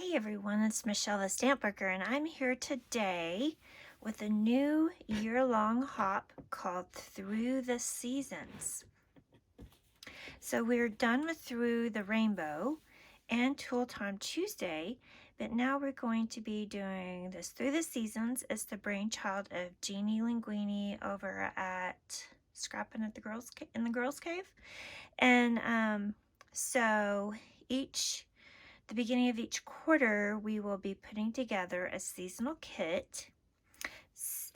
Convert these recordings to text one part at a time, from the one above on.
Hey everyone, it's Michelle the Stamp Worker, and I'm here today with a new year-long hop called Through the Seasons. So we're done with Through the Rainbow and Tool Time Tuesday, but now we're going to be doing this Through the Seasons. It's the brainchild of Jeanielinguine over at Scrapping at the Girls in the Girls Cave, and so the beginning of each quarter, we will be putting together a seasonal kit,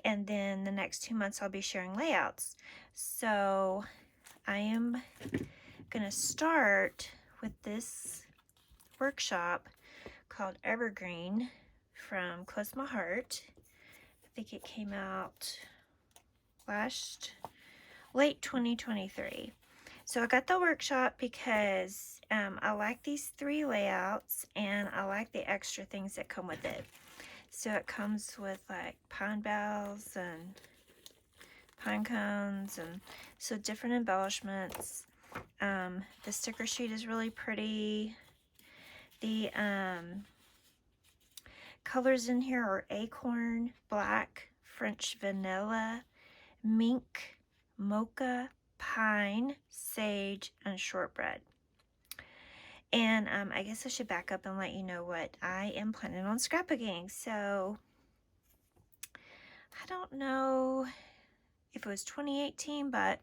and then the next 2 months I'll be sharing layouts. So I am going to start with this workshop called Evergreen from Close My Heart. I think it came out late 2023. So I got the workshop because I like these 3 layouts and I like the extra things that come with it. So it comes with like pine boughs and pine cones and so different embellishments. The sticker sheet is really pretty. The colors in here are acorn, black, French vanilla, mink, mocha, pine, sage, and shortbread. And I guess I should back up and let you know what I am planning on scrapbooking. So I don't know if it was 2018, but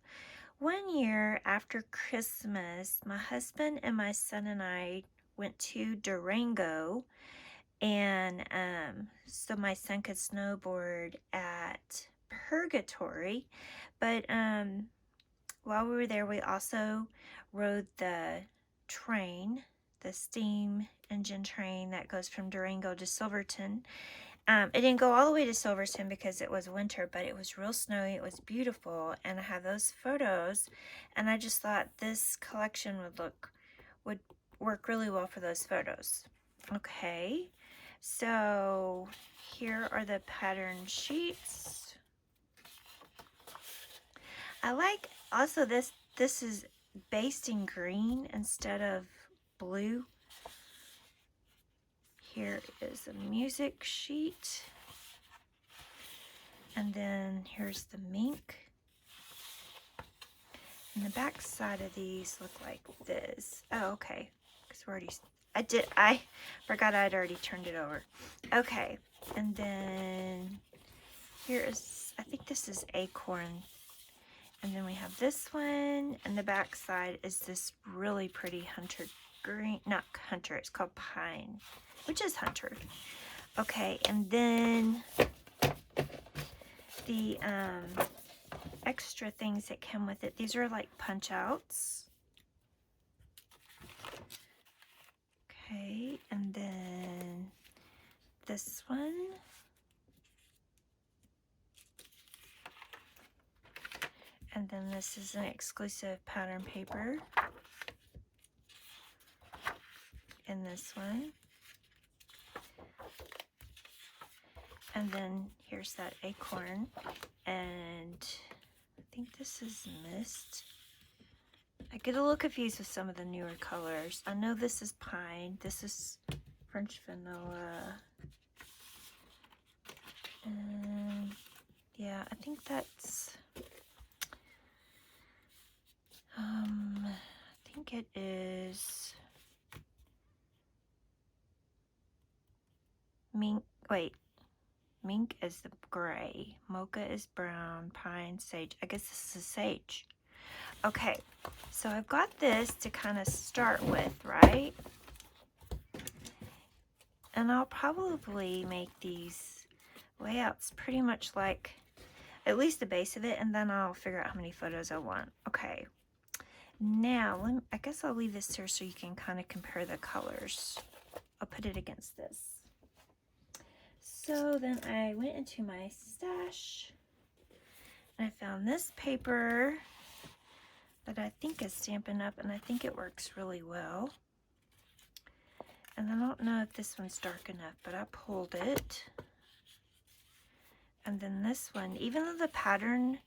one year after Christmas, my husband and my son and I went to Durango, and so my son could snowboard at Purgatory. But while we were there, we also rode the train, the steam engine train that goes from Durango to Silverton. It didn't go all the way to Silverton because it was winter, but it was real snowy. It was beautiful, and I have those photos, and I just thought this collection would work really well for those photos. Okay, so here are the pattern sheets. I like also this is based in green instead of blue. Here is a music sheet, and then here's the mink, and the back side of these look like this. Oh, okay, because I forgot I'd already turned it over. Okay, and then here is, I think this is acorn, and then we have this one, and the back side is this really pretty hunter green, not hunter, it's called pine, which is hunter. Okay, and then the extra things that come with it, these are like punch outs. Okay, and then this one. And then this is an exclusive pattern paper. And this one. And then here's that acorn. And I think this is mist. I get a little confused with some of the newer colors. I know this is pine. This is French vanilla. And yeah, I think that's... I think it is mink. Wait, mink is the gray, mocha is brown, pine, sage. I guess this is sage. Okay, so I've got this to kind of start with, right? And I'll probably make these layouts pretty much like at least the base of it, and then I'll figure out how many photos I want. Okay. Now, I guess I'll leave this here so you can kind of compare the colors. I'll put it against this. So then I went into my stash and I found this paper that I think is Stampin' Up, and I think it works really well. And I don't know if this one's dark enough, but I pulled it. And then this one, even though the pattern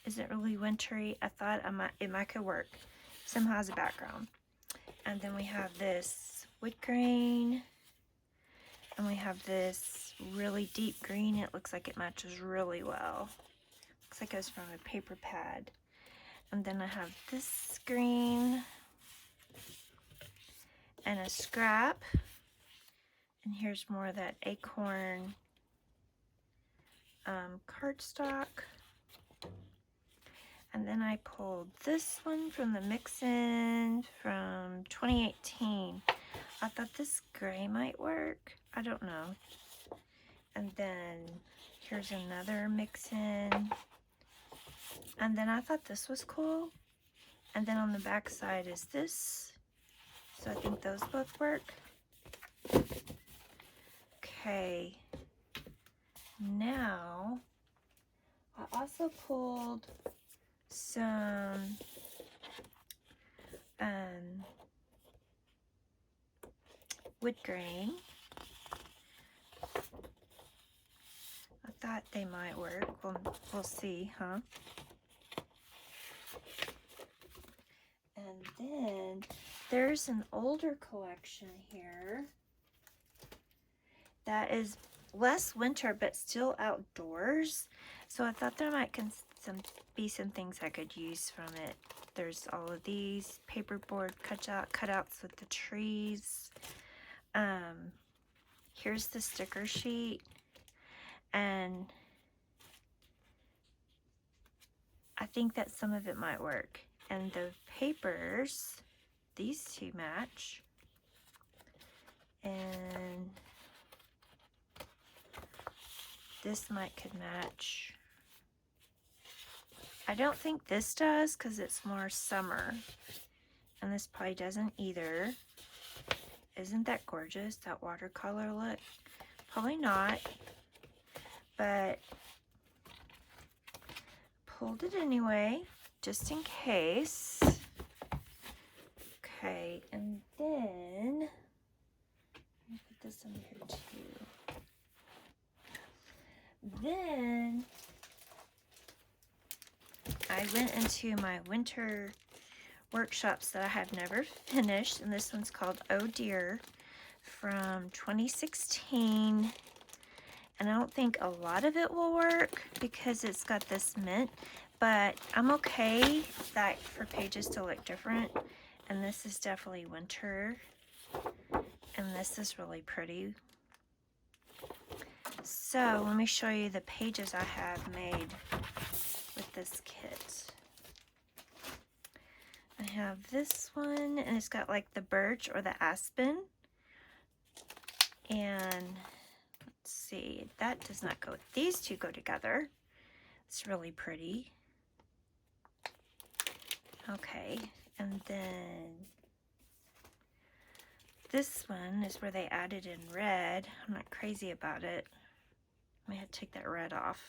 isn't really wintry, I thought it might could work somehow as a background. And then we have this wood grain, And we have this really deep green. It looks like it matches really well. Looks like it was from a paper pad. And then I have this green and a scrap. And here's more of that acorn cardstock. And then I pulled this one from the mix-in from 2018. I thought this gray might work. I don't know. And then here's another mix-in. And then I thought this was cool. And then on the back side is this. So I think those both work. Okay. Now, I also pulled some wood grain. I thought they might work. We'll see, huh? And then there's an older collection here that is less winter but still outdoors. So I thought there might be some things I could use from it. There's all of these paperboard cutouts with the trees. Here's the sticker sheet. And I think that some of it might work. And the papers, these two match. And this could match. I don't think this does because it's more summer. And this probably doesn't either. Isn't that gorgeous, that watercolor look? Probably not. But pulled it anyway, just in case. Okay, and then let me put this in here too. Then I went into my winter workshops that I have never finished, and this one's called Oh Dear from 2016. And I don't think a lot of it will work because it's got this mint, but I'm okay that for pages to look different. And this is definitely winter, and this is really pretty. So let me show you the pages I have made with this kit. I have this one, and it's got like the birch or the aspen. And let's see, that does not go. These two go together. It's really pretty. Okay, and then this one is where they added in red. I'm not crazy about it. I had to take that red off.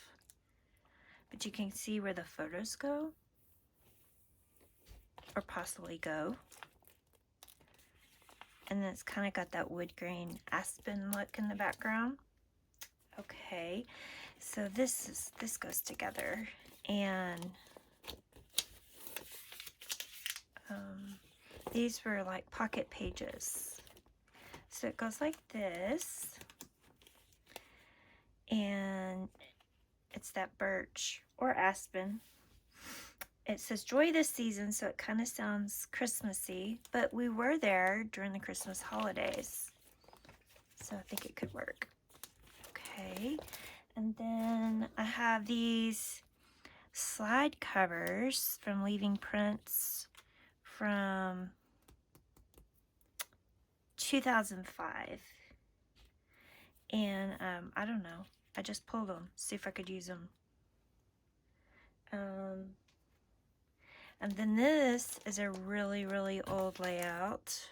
But you can see where the photos go. Or possibly go. And then it's kind of got that wood grain aspen look in the background. Okay, so this goes together, and these were like pocket pages. So it goes like this, and it's that birch or aspen. It says joy this season, so it kind of sounds Christmassy, but we were there during the Christmas holidays, so I think it could work. Okay, and then I have these slide covers from Leaving Prints from 2005, and I don't know, I just pulled them, see if I could use them. And then this is a really, really old layout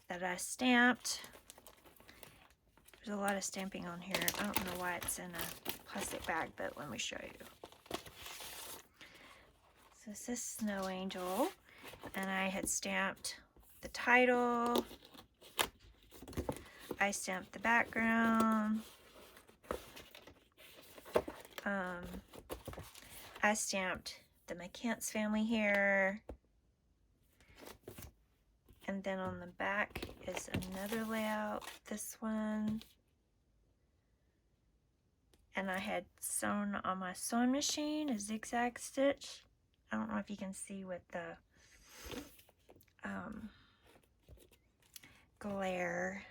that I stamped. There's a lot of stamping on here. I don't know why it's in a plastic bag, but let me show you. So this is Snow Angel, and I had stamped the title. I stamped the background. I stamped the McCants family here. And then on the back is another layout. This one. And I had sewn on my sewing machine a zigzag stitch. I don't know if you can see with the glare.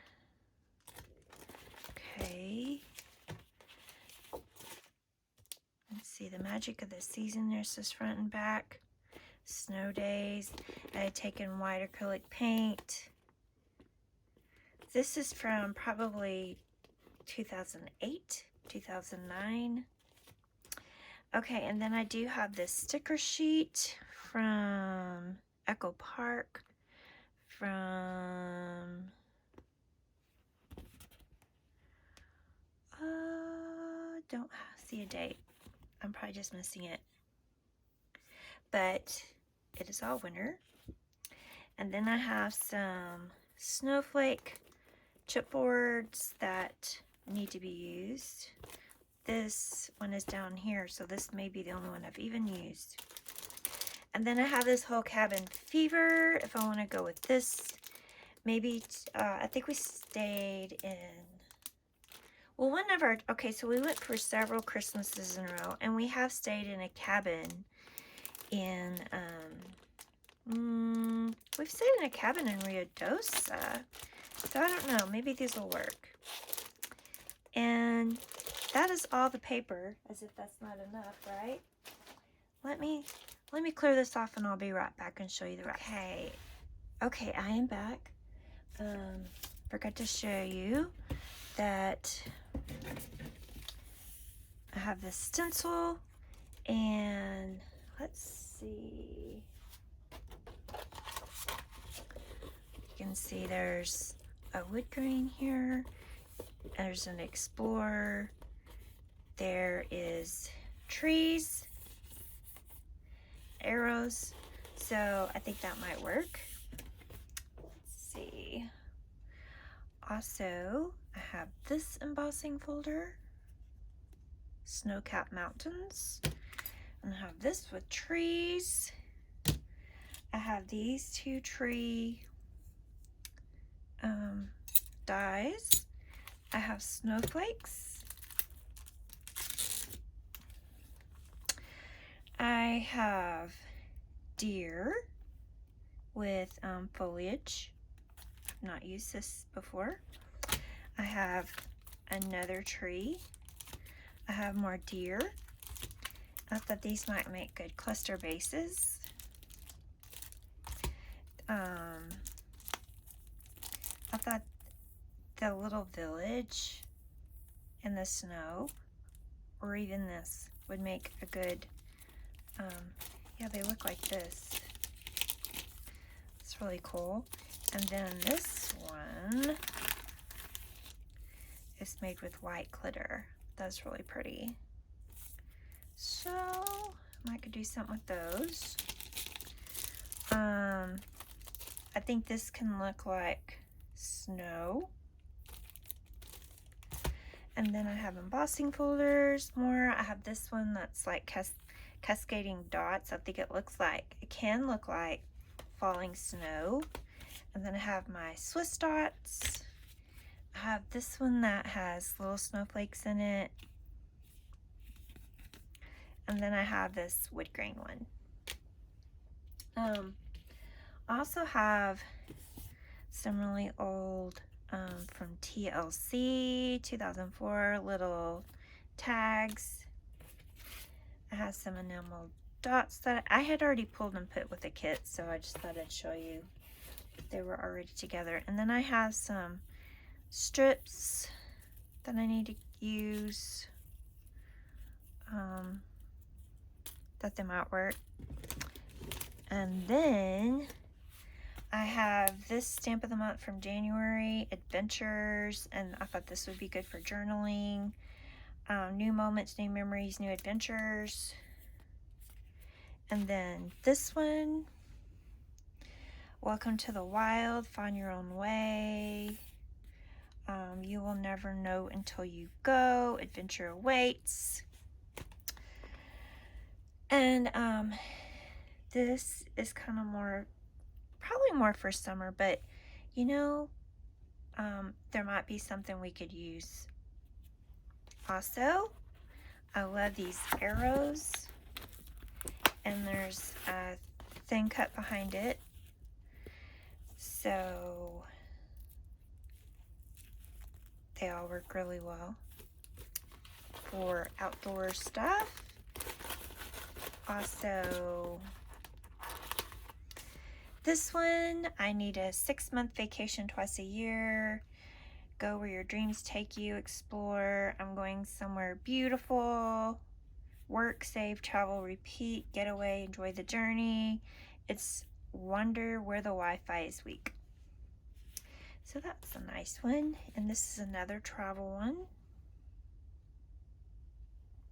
Okay. Let's see, the magic of the season. There's this front and back. Snow days. I had taken white acrylic paint. This is from probably 2008, 2009. Okay, and then I do have this sticker sheet from Echo Park from don't see a date. I'm probably just missing it. But it is all winter. And then I have some snowflake chipboards that need to be used. This one is down here, so this may be the only one I've even used. And then I have this whole cabin fever, if I want to go with this. Maybe, I think we stayed in, well, one of our, okay, so we went for several Christmases in a row, and we have stayed in a cabin in, we've stayed in a cabin in Ruidosa, so I don't know, maybe these will work. And that is all the paper, as if that's not enough, right? Let me clear this off and I'll be right back and show you the rest. Okay, I am back. Forgot to show you that I have this stencil, and let's see. You can see there's a wood grain here. There's an explorer. There is trees, arrows, so I think that might work. Let's see. Also, I have this embossing folder, Snow-Capped Mountains, and I have this with trees. I have these two tree dies. I have snowflakes. I have deer with foliage. I've not used this before. I have another tree. I have more deer. I thought these might make good cluster bases. I thought the little village in the snow, or even this, would make a good, yeah, they look like this. It's really cool. And then this one is made with white glitter. That's really pretty. So I could do something with those. I think this can look like snow. And then I have embossing folders more. I have this one that's like cascading dots. I think it can look like falling snow. And then I have my Swiss dots. I have this one that has little snowflakes in it. And then I have this wood grain one. I also have some really old from TLC 2004 little tags. I have some enamel dots that I had already pulled and put with the kit, so I just thought I'd show you. They were already together. And then I have some strips that I need to use. That they might work. And then I have this stamp of the month from January, Adventures, and I thought this would be good for journaling. New moments, new memories, new adventures. And then this one, Welcome to the Wild, Find Your Own Way. You will never know until you go. Adventure awaits. And this is kind of more, probably more for summer, but you know, there might be something we could use. Also, I love these arrows, and there's a thin cut behind it. So they all work really well for outdoor stuff. Also, this one, I need a 6-month vacation twice a year. Go where your dreams take you, explore. I'm going somewhere beautiful. Work, save, travel, repeat, get away, enjoy the journey. It's wonder where the Wi-Fi is weak. So that's a nice one. And this is another travel one.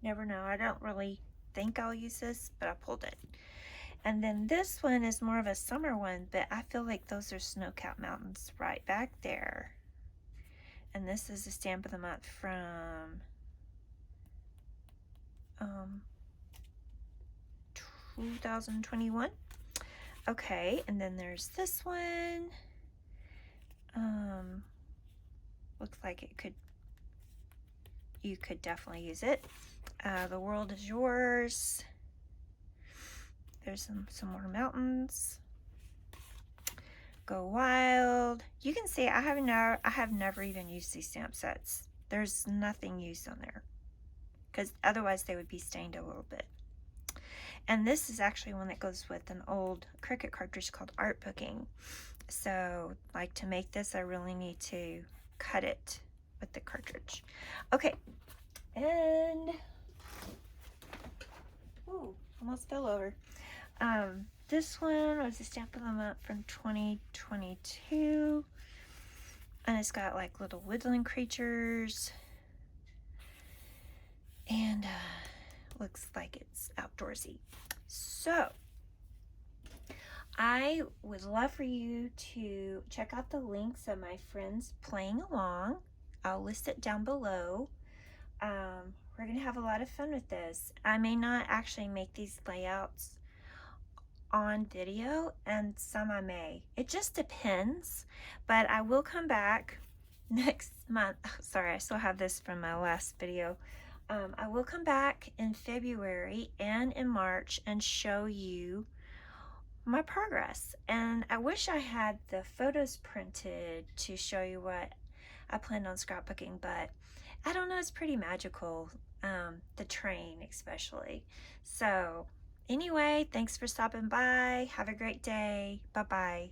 Never know. I don't really think I'll use this, but I pulled it. And then this one is more of a summer one, but I feel like those are snow-capped mountains right back there. And this is the stamp of the month from 2021. Okay, and then there's this one. Looks like you could definitely use it. The world is yours. There's some more mountains. Go wild. You can see I have never even used these stamp sets. There's nothing used on there, because otherwise they would be stained a little bit. And this is actually one that goes with an old Cricut cartridge called Art Booking. So, like, to make this, I really need to cut it with the cartridge. Okay, and ooh, almost fell over. This one was a stamp of the month from 2022, and it's got like little woodland creatures, and looks like it's outdoorsy. So I would love for you to check out the links of my friends playing along. I'll list it down below. We're gonna have a lot of fun with this. I may not actually make these layouts on video, and some I may. It just depends, but I will come back next month. Oh, sorry, I still have this from my last video. I will come back in February and in March and show you my progress. And I wish I had the photos printed to show you what I planned on scrapbooking, but I don't know, it's pretty magical, the train especially. So anyway, thanks for stopping by. Have a great day. Bye-bye.